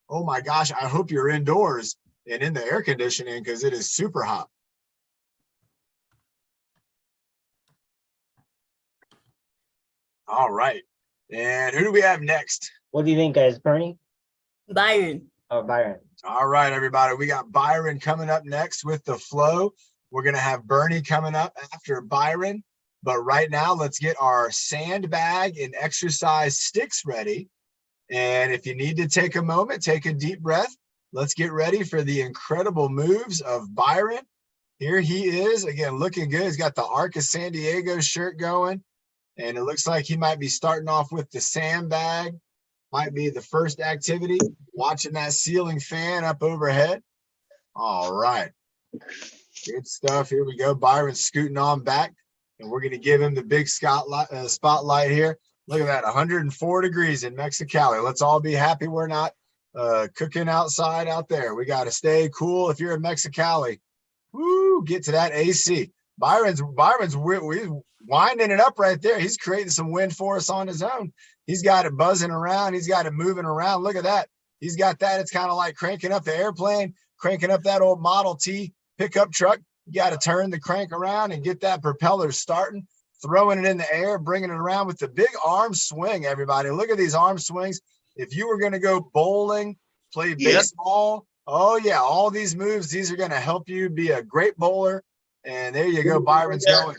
oh my gosh, I hope you're indoors and in the air conditioning, because it is super hot. All right. And who do we have next? What do you think, guys? Bernie? Byron. Oh, Byron. All right, everybody. We got Byron coming up next with the flow. We're going to have Bernie coming up after Byron. But right now, let's get our sandbag and exercise sticks ready. And if you need to take a moment, take a deep breath. Let's get ready for the incredible moves of Byron. Here he is, again, looking good. He's got the Arc of San Diego shirt going. And it looks like he might be starting off with the sandbag. Might be the first activity, watching that ceiling fan up overhead. All right. Good stuff. Here we go. Byron scooting on back, and we're going to give him the big spotlight here. Look at that, 104 degrees in Mexicali. Let's all be happy we're not cooking outside out there. We got to stay cool. If you're in Mexicali, woo, get to that AC. Byron's winding it up right there. He's creating some wind for us on his own. He's got it buzzing around. He's got it moving around. Look at that. He's got that. It's kind of like cranking up the airplane, cranking up that old Model T pickup truck. You got to turn the crank around and get that propeller starting, throwing it in the air, bringing it around with the big arm swing, everybody. Look at these arm swings. If you were going to go bowling, play baseball, oh, yeah, all these moves, these are going to help you be a great bowler. And there you go. Byron's going.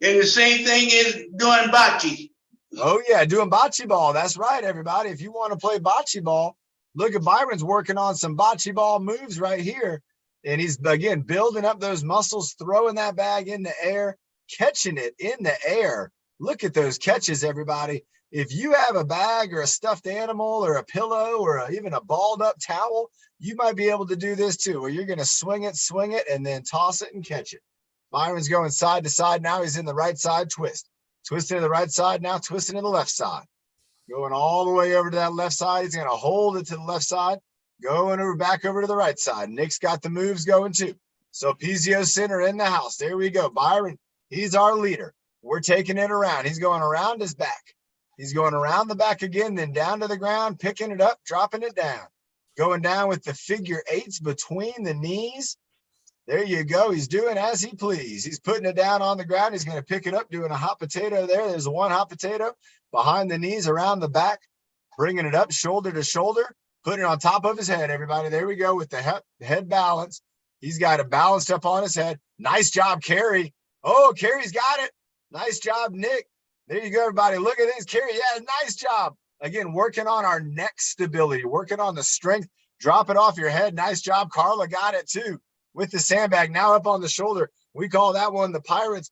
And the same thing is doing bocce. Oh, yeah, doing bocce ball. That's right, everybody. If you want to play bocce ball, look at Byron's working on some bocce ball moves right here. And he's, again, building up those muscles, throwing that bag in the air, catching it in the air. Look at those catches, everybody. If you have a bag or a stuffed animal or a pillow or even a balled up towel, you might be able to do this too, where you're going to swing it, and then toss it and catch it. Byron's going side to side. Now he's in the right side twist. Twisting to the right side, now twisting to the left side. Going all the way over to that left side. He's going to hold it to the left side. Going over back over to the right side. Nick's got the moves going too. So Pizio Center in the house. There we go. Byron, he's our leader. We're taking it around. He's going around his back. He's going around the back again, then down to the ground, picking it up, dropping it down. Going down with the figure eights between the knees. There you go. He's doing as he please. He's putting it down on the ground. He's going to pick it up, doing a hot potato there. There's one hot potato behind the knees, around the back, bringing it up shoulder to shoulder, putting it on top of his head, everybody. There we go with the head balance. He's got it balanced up on his head. Nice job, Carrie. Oh, Carrie's got it. Nice job, Nick. There you go, everybody. Look at this, Carrie. Yeah, nice job. Again, working on our neck stability, working on the strength. Drop it off your head. Nice job. Carla got it too with the sandbag now up on the shoulder. We call that one the pirate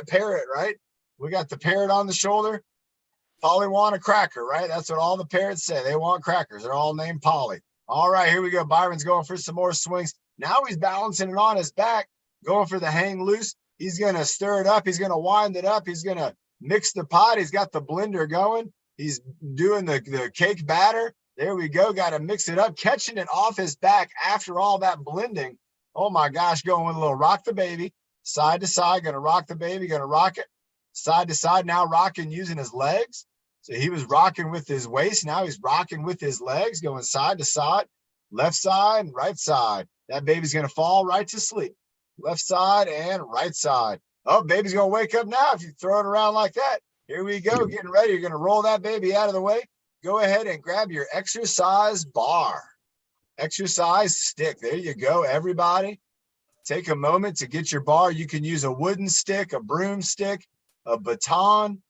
parrot, right? We got the parrot on the shoulder. Polly want a cracker, right? That's what all the parrots say. They want crackers. They're all named Polly. All right, here we go. Byron's going for some more swings. Now he's balancing it on his back, going for the hang loose. He's going to stir it up. He's going to wind it up. He's going to mix the pot. He's got the blender going. He's doing the cake batter. There we go. Got to mix it up, catching it off his back after all that blending. Oh my gosh, going with a little rock the baby, side to side, going to rock the baby, going to rock it side to side, now rocking using his legs. So he was rocking with his waist. Now he's rocking with his legs, going side to side, left side and right side. That baby's going to fall right to sleep. Left side and right side. Oh, baby's going to wake up now if you throw it around like that. Here we go, getting ready. You're going to roll that baby out of the way. Go ahead and grab your exercise bar. Exercise stick. There you go, everybody. Take a moment to get your bar. You can use a wooden stick, a broomstick, a baton.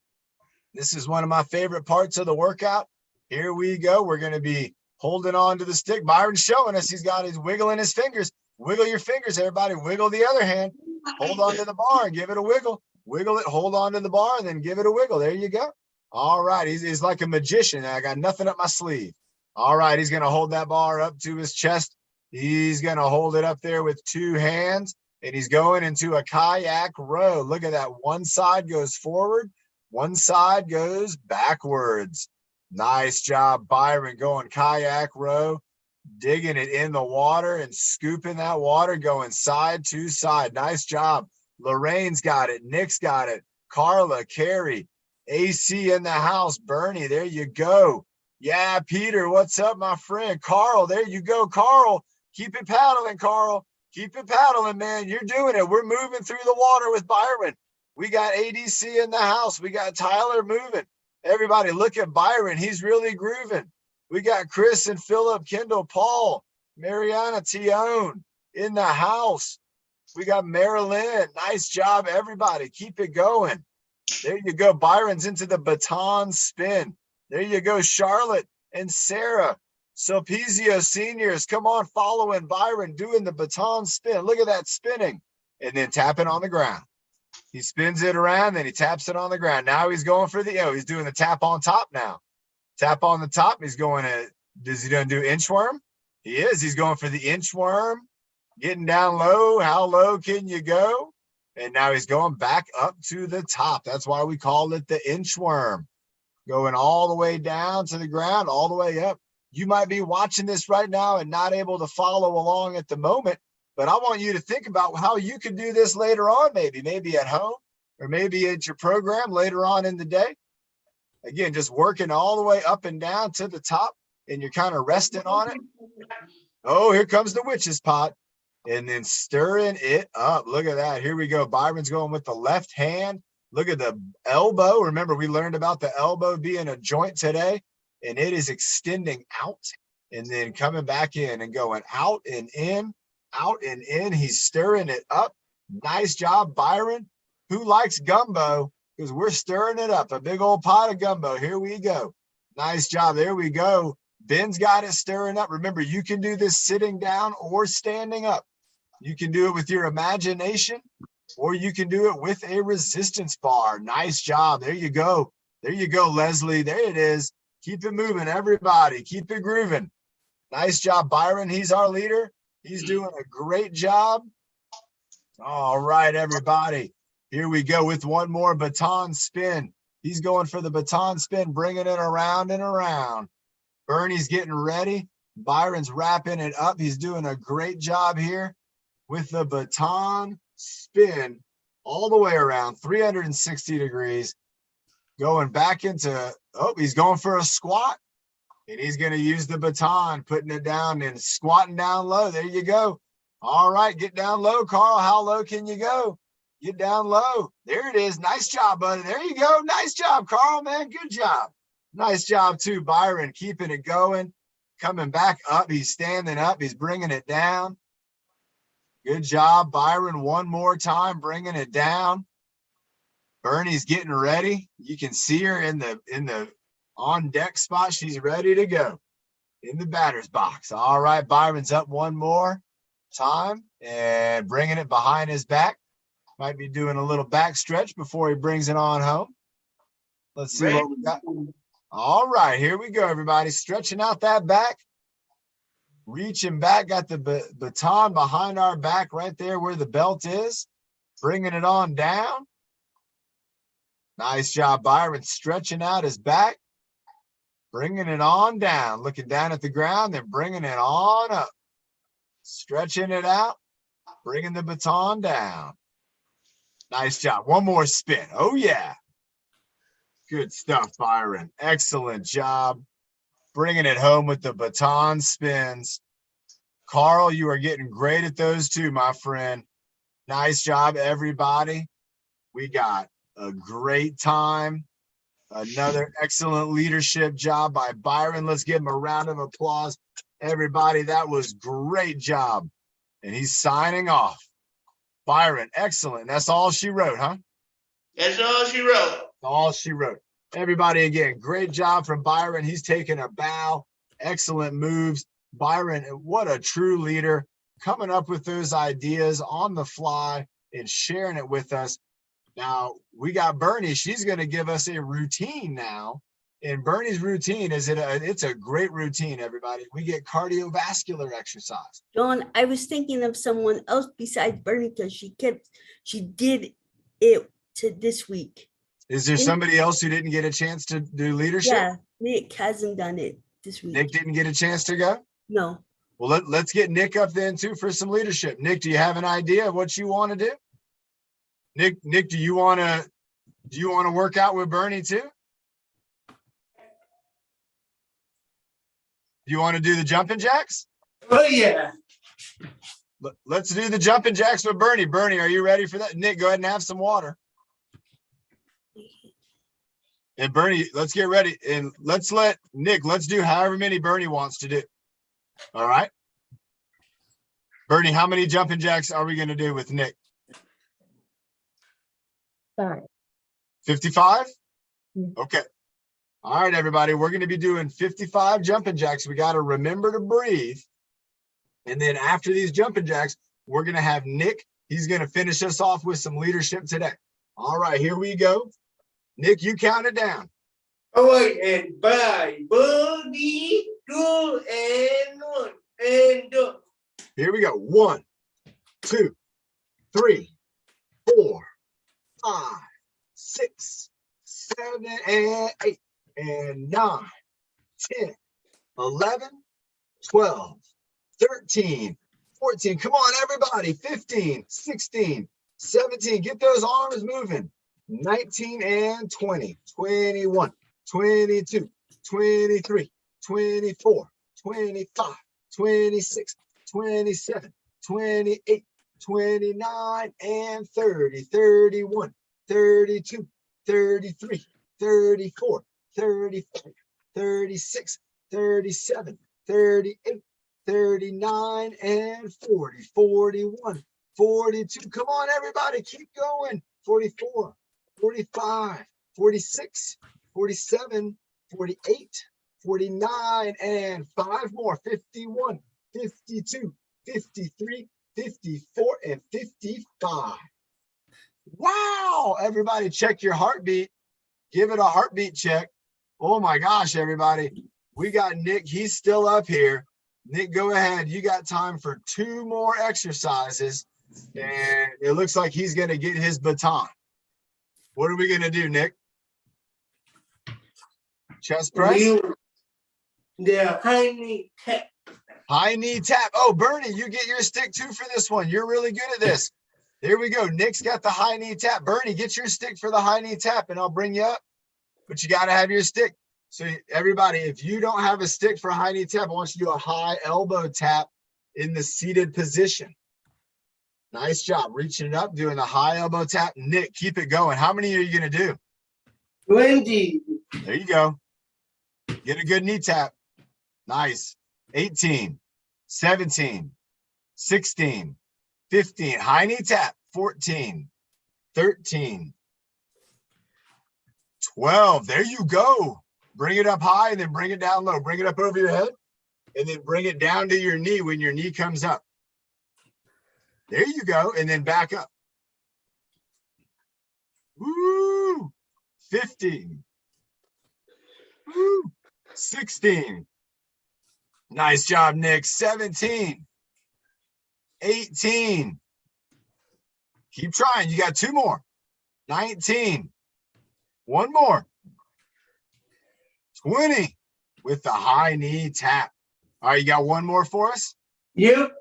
This is one of my favorite parts of the workout. Here we go. We're going to be holding on to the stick. Byron's showing us. He's wiggling his fingers. Wiggle your fingers, everybody. Wiggle the other hand. Hold on to the bar and give it a wiggle. Wiggle it, hold on to the bar, and then give it a wiggle. There you go. All right. He's like a magician. I got nothing up my sleeve. All right. He's going to hold that bar up to his chest. He's going to hold it up there with two hands, and he's going into a kayak row. Look at that. One side goes forward. One side goes backwards. Nice job, Byron, going kayak row, digging it in the water and scooping that water, going side to side. Nice job. Lorraine's got it. Nick's got it. Carla, Carrie, AC in the house. Bernie, there you go. Yeah, Peter, what's up, my friend? Carl, there you go. Carl, keep it paddling, Carl. Keep it paddling, man. You're doing it. We're moving through the water with Byron. We got ADC in the house. We got Tyler moving. Everybody, look at Byron. He's really grooving. We got Chris and Philip, Kendall, Paul, Mariana, Tione in the house. We got Marilyn. Nice job, everybody. Keep it going. There you go. Byron's into the baton spin. There you go, Charlotte and Sarah. Sulpizio seniors, come on, following Byron, doing the baton spin. Look at that spinning. And then tapping on the ground. He spins it around, then he taps it on the ground. Now he's going for he's doing the tap on top now. Tap on the top. He's going is he going to do inchworm? He is. He's going for the inchworm. Getting down low. How low can you go? And now he's going back up to the top. That's why we call it the inchworm. Going all the way down to the ground, all the way up. You might be watching this right now and not able to follow along at the moment, but I want you to think about how you can do this later on, maybe at home or maybe at your program later on in the day. Again, just working all the way up and down to the top, and you're kind of resting on it. Oh, here comes the witch's pot. And then stirring it up. Look at that. Here we go. Byron's going with the left hand. Look at the elbow. Remember, we learned about the elbow being a joint today, and it is extending out and then coming back in and going out and in, out and in. He's stirring it up. Nice job, Byron. Who likes gumbo? Because we're stirring it up. A big old pot of gumbo. Here we go. Nice job. There we go. Ben's got it stirring up. Remember, you can do this sitting down or standing up. You can do it with your imagination, or you can do it with a resistance bar. Nice job. There you go. There you go, Leslie. There it is. Keep it moving, everybody. Keep it grooving. Nice job, Byron. He's our leader. He's doing a great job. All right, everybody. Here we go with one more baton spin. He's going for the baton spin, bringing it around and around. Bernie's getting ready. Byron's wrapping it up. He's doing a great job here with the baton spin all the way around 360 degrees. Going back into, oh, he's going for a squat. And he's going to use the baton, putting it down and squatting down low. There you go. All right, get down low, Carl. How low can you go? Get down low. There it is. Nice job, buddy. There you go. Nice job, Carl, man. Good job. Nice job, too, Byron, keeping it going. Coming back up. He's standing up. He's bringing it down. Good job, Byron. One more time, bringing it down. Bernie's getting ready. You can see her in the on deck spot. She's ready to go in the batter's box. All right, Byron's up one more time and bringing it behind his back. Might be doing a little back stretch before he brings it on home. Let's see what we got. All right, here we go, everybody. Stretching out that back. Reaching back, got the baton behind our back right there where the belt is. Bringing it on down. Nice job, Byron, stretching out his back. Bringing it on down, looking down at the ground, then bringing it on up. Stretching it out, bringing the baton down. Nice job. One more spin. Oh, yeah. Good stuff, Byron. Excellent job. Bringing it home with the baton spins. Carl, you are getting great at those too, my friend. Nice job, everybody. We got a great time. Another excellent leadership job by Byron. Let's give him a round of applause. Everybody, that was great job. And he's signing off. Byron, excellent. That's all she wrote, huh? That's all she wrote. All she wrote. Everybody, again, great job from Byron. He's taking a bow. Excellent moves. Byron, what a true leader. Coming up with those ideas on the fly and sharing it with us. Now, we got Bernie. She's going to give us a routine now. And Bernie's routine it's a great routine, everybody. We get cardiovascular exercise. John, I was thinking of someone else besides Bernie because she did it to this week. Is there somebody else who didn't get a chance to do leadership? Yeah, Nick hasn't done it this week. Nick didn't get a chance to go? No. Well, let's get Nick up then too for some leadership. Nick, do you have an idea of what you want to do? Nick, do you want to work out with Bernie too? Do you want to do the jumping jacks? Oh, yeah. Let's do the jumping jacks with Bernie. Bernie, are you ready for that? Nick, go ahead and have some water. And Bernie, let's get ready. And let's do however many Bernie wants to do. All right. Bernie, how many jumping jacks are we going to do with Nick? 5. 55? Yeah. Okay. All right, everybody. We're going to be doing 55 jumping jacks. We got to remember to breathe. And then after these jumping jacks, we're going to have Nick. He's going to finish us off with some leadership today. All right, here we go. Nick, you count it down. All right, and bye. Boogie, 2 and 1 and done. Here we go. 1, 2, 3, 4, 5, 6, 7, and 8, and 9, 10, 11, 12, 13, 14. Come on, everybody. 15, 16, 17. Get those arms moving. 19 and 20, 21, 22, 23, 24, 25, 26, 27, 28, 29, and 30, 31, 32, 33, 34, 35, 36, 37, 38, 39, and 40, 41, 42. Come on, everybody, keep going. 44, 45, 46, 47, 48, 49, and 5 more. 51, 52, 53, 54, and 55. Wow, everybody check your heartbeat. Give it a heartbeat check. Oh my gosh, everybody. We got Nick. He's still up here. Nick, go ahead. You got time for 2 more exercises. And it looks like he's going to get his baton. What are we going to do, Nick? Chest press? The high knee tap. High knee tap. Oh, Bernie, you get your stick too for this one. You're really good at this. There we go. Nick's got the high knee tap. Bernie, get your stick for the high knee tap and I'll bring you up. But you got to have your stick. So everybody, if you don't have a stick for a high knee tap, I want you to do a high elbow tap in the seated position. Nice job. Reaching it up, doing the high elbow tap. Nick, keep it going. How many are you going to do? 20. There you go. Get a good knee tap. Nice. 18, 17, 16, 15. High knee tap. 14, 13, 12. There you go. Bring it up high and then bring it down low. Bring it up over your head and then bring it down to your knee when your knee comes up. There you go. And then back up. Woo! 15. Woo! 16. Nice job, Nick. 17. 18. Keep trying. You got 2 more. 19. 1 more. 20 with the high knee tap. All right, you got 1 more for us? Yep.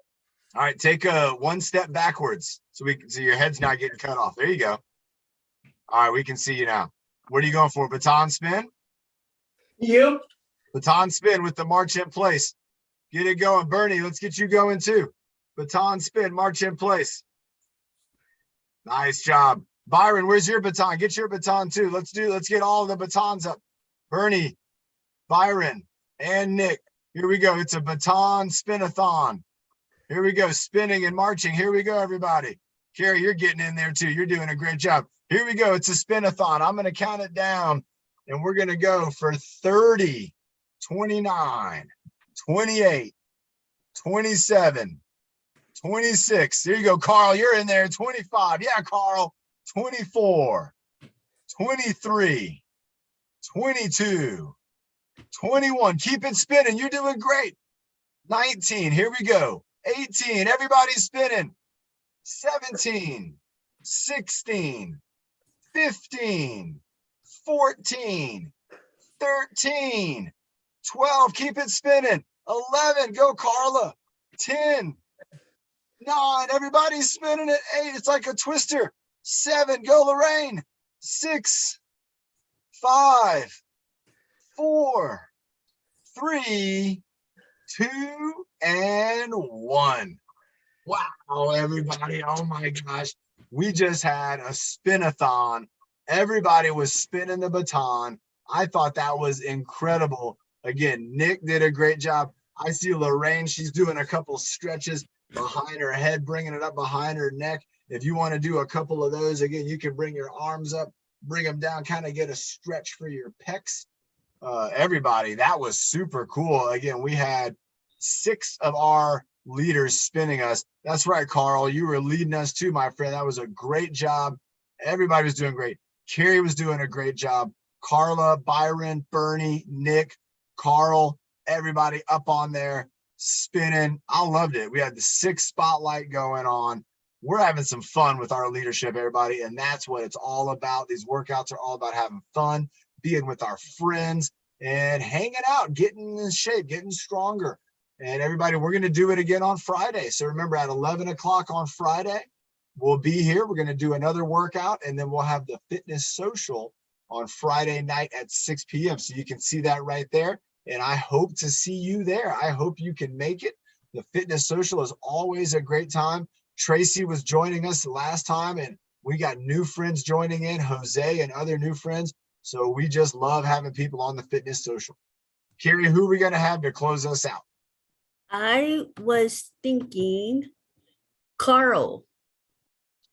All right, take a 1 step backwards so your head's not getting cut off. There you go. All right, we can see you now. What are you going for? Baton spin? Yep. Baton spin with the march in place. Get it going. Bernie, let's get you going too. Baton spin, march in place. Nice job. Byron, where's your baton? Get your baton too. Let's get all the batons up. Bernie, Byron, and Nick. Here we go. It's a baton spin-a-thon. Here we go. Spinning and marching. Here we go, everybody. Carrie, you're getting in there too. You're doing a great job. Here we go. It's a spin-a-thon. I'm going to count it down, and we're going to go for 30, 29, 28, 27, 26. There you go, Carl. You're in there. 25. Yeah, Carl. 24, 23, 22, 21. Keep it spinning. You're doing great. 19. Here we go. 18. Everybody's spinning. 17, 16, 15, 14, 13, 12. Keep it spinning. 11. Go, Carla. 10, 9. Everybody's spinning at 8. It's like a twister. 7. Go, Lorraine. 6, 5, 4, 3, 2, and 1. Wow, everybody. Oh my gosh. We just had a spin-a-thon. Everybody was spinning the baton. I thought that was incredible. Again, Nick did a great job. I see Lorraine. She's doing a couple stretches behind her head, bringing it up behind her neck. If you want to do a couple of those, again, you can bring your arms up, bring them down, kind of get a stretch for your pecs. Everybody, that was super cool. Again, we had 6 of our leaders spinning us. That's right, Carl. You were leading us too, my friend. That was a great job. Everybody was doing great. Carrie was doing a great job. Carla, Byron, Bernie, Nick, Carl, everybody up on there spinning. I loved it. We had the 6 spotlight going on. We're having some fun with our leadership, everybody, and that's what it's all about. These workouts are all about having fun, being with our friends, and hanging out, getting in shape, getting stronger. And everybody, we're going to do it again on Friday. So remember, at 11 o'clock on Friday, we'll be here. We're going to do another workout, and then we'll have the fitness social on Friday night at 6 p.m. So you can see that right there. And I hope to see you there. I hope you can make it. The fitness social is always a great time. Tracy was joining us last time, and we got new friends joining in, Jose and other new friends. So we just love having people on the fitness social. Carrie, who are we going to have to close us out? I was thinking Carl.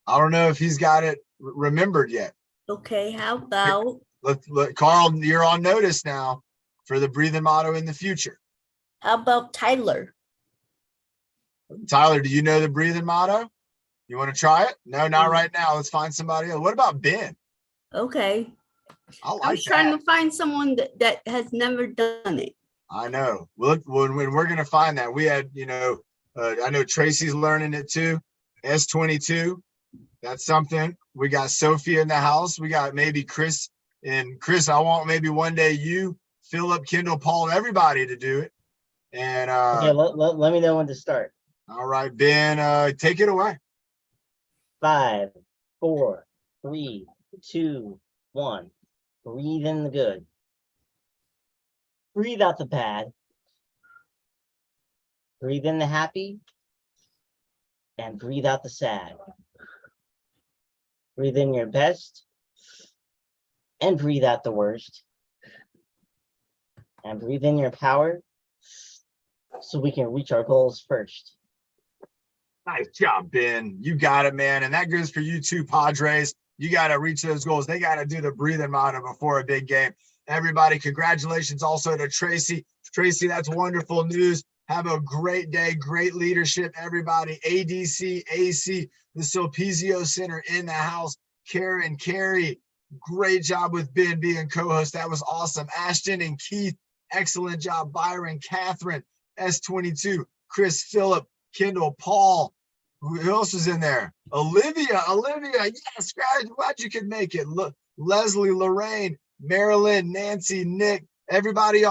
I don't know if he's got it remembered yet. Okay, how about Carl, you're on notice now for the breathing motto in the future. Tyler? Tyler, do you know the breathing motto? You want to try it? No, not right now. Let's find somebody else. What about Ben? Okay. I like I was trying to find someone that has never done it. I know. Look, when we're going to find that, we had, I know Tracy's learning it too. S22. That's something. We got Sophia in the house. We got maybe Chris. And Chris, I want maybe one day you, Philip, Kendall, Paul, everybody to do it. And Okay, let me know when to start. all right, Ben, take it away. 5, 4, 3, 2, 1. Breathe in the good. Breathe out the bad. Breathe in the happy. And breathe out the sad. Breathe in your best. And breathe out the worst. And breathe in your power so we can reach our goals first. Nice job, Ben. You got it, man. And that goes for you too, Padres. You got to reach those goals. They got to do the breathing motto before a big game. Everybody, congratulations also to Tracy. Tracy, that's wonderful news. Have a great day. Great leadership, everybody. ADC, AC, the Sulpizio Center in the house. Karen, Carrie, great job with Ben being co-host. That was awesome. Ashton and Keith, excellent job. Byron, Catherine, S22, Chris, Philip, Kendall, Paul. Who else is in there? Olivia, yes, glad you could make it. Look, Leslie, Lorraine, Marilyn, Nancy, Nick, everybody